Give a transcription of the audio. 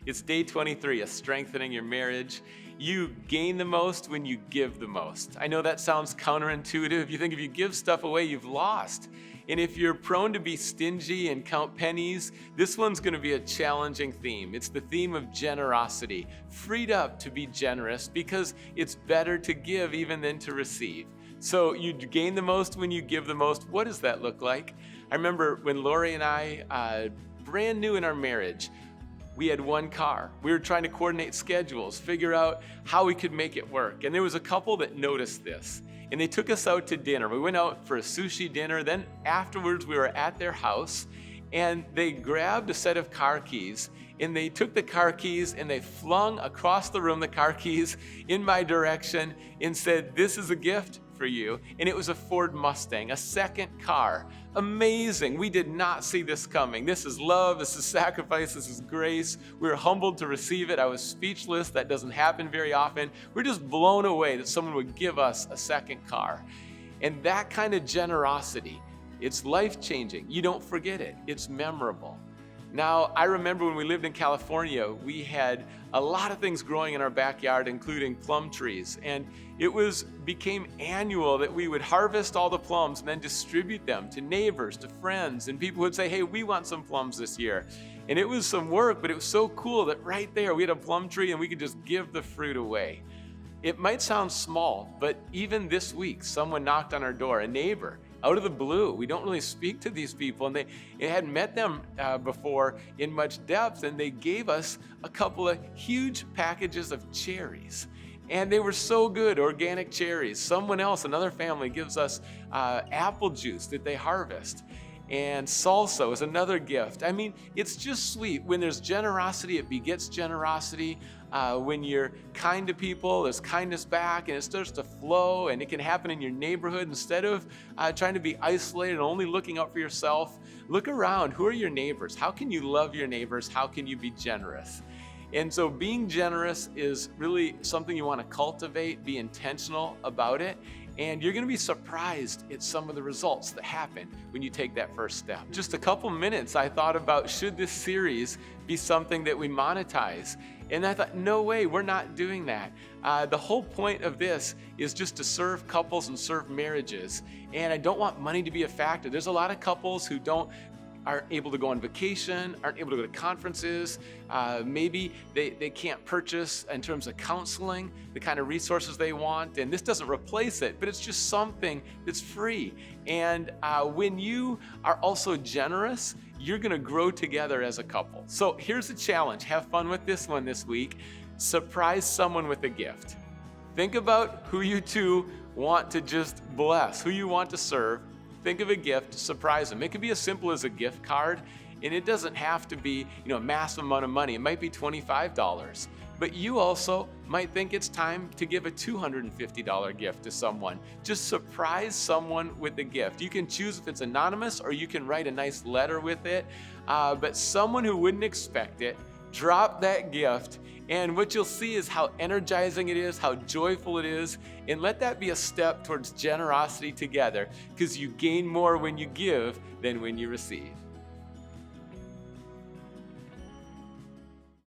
It's day 23 of strengthening your marriage. You gain the most when you give the most. I know that sounds counterintuitive. You think if you give stuff away, you've lost. And if you're prone to be stingy and count pennies, this one's going to be a challenging theme. It's the theme of generosity, freed up to be generous because it's better to give even than to receive. So you gain the most when you give the most. What does that look like? I remember when Laurie and I, brand new in our marriage, we had one car. We were trying to coordinate schedules, figure out how we could make it work. And there was a couple that noticed this. And they took us out to dinner. We went out for a sushi dinner. Then afterwards, we were at their house. And they grabbed a set of car keys. And they took the car keys and they flung across the room the car keys in my direction and said, "This is a gift for you." And it was a Ford Mustang, a second car. Amazing. We did not see this coming. This is love. This is sacrifice. This is grace. We were humbled to receive it. I was speechless. That doesn't happen very often. We're just blown away that someone would give us a second car. And that kind of generosity, it's life-changing. You don't forget it. It's memorable. Now, I remember when we lived in California, we had a lot of things growing in our backyard, including plum trees. And it became annual that we would harvest all the plums and then distribute them to neighbors, to friends, and people would say, "Hey, we want some plums this year." And it was some work, but it was so cool that right there we had a plum tree and we could just give the fruit away. It might sound small, but even this week, someone knocked on our door, a neighbor, out of the blue. We don't really speak to these people, and they hadn't met them before in much depth, and they gave us a couple of huge packages of cherries. And they were so good, organic cherries. Someone else, another family, gives us apple juice that they harvest. And salsa is another gift. I mean, it's just sweet. When there's generosity, it begets generosity. When you're kind to people, there's kindness back, and it starts to flow, and it can happen in your neighborhood. Instead of trying to be isolated and only looking out for yourself, look around. Who are your neighbors? How can you love your neighbors? How can you be generous? And so being generous is really something you want to cultivate, be intentional about it, and you're going to be surprised at some of the results that happen when you take that first step. Just a couple minutes, I thought about, should this series be something that we monetize? And I thought, no way, we're not doing that. The whole point of this is just to serve couples and serve marriages. And I don't want money to be a factor. There's a lot of couples who aren't able to go on vacation, aren't able to go to conferences. Maybe they can't purchase, in terms of counseling, the kind of resources they want. And this doesn't replace it, but it's just something that's free. And when you are also generous, you're gonna grow together as a couple. So here's the challenge. Have fun with this one this week. Surprise someone with a gift. Think about who you two want to just bless, who you want to serve. Think of a gift to surprise them. It can be as simple as a gift card, and it doesn't have to be, a massive amount of money. It might be $25. But you also might think it's time to give a $250 gift to someone. Just surprise someone with a gift. You can choose if it's anonymous or you can write a nice letter with it. But someone who wouldn't expect it, drop that gift, and what you'll see is how energizing it is, how joyful it is, and let that be a step towards generosity together, because you gain more when you give than when you receive.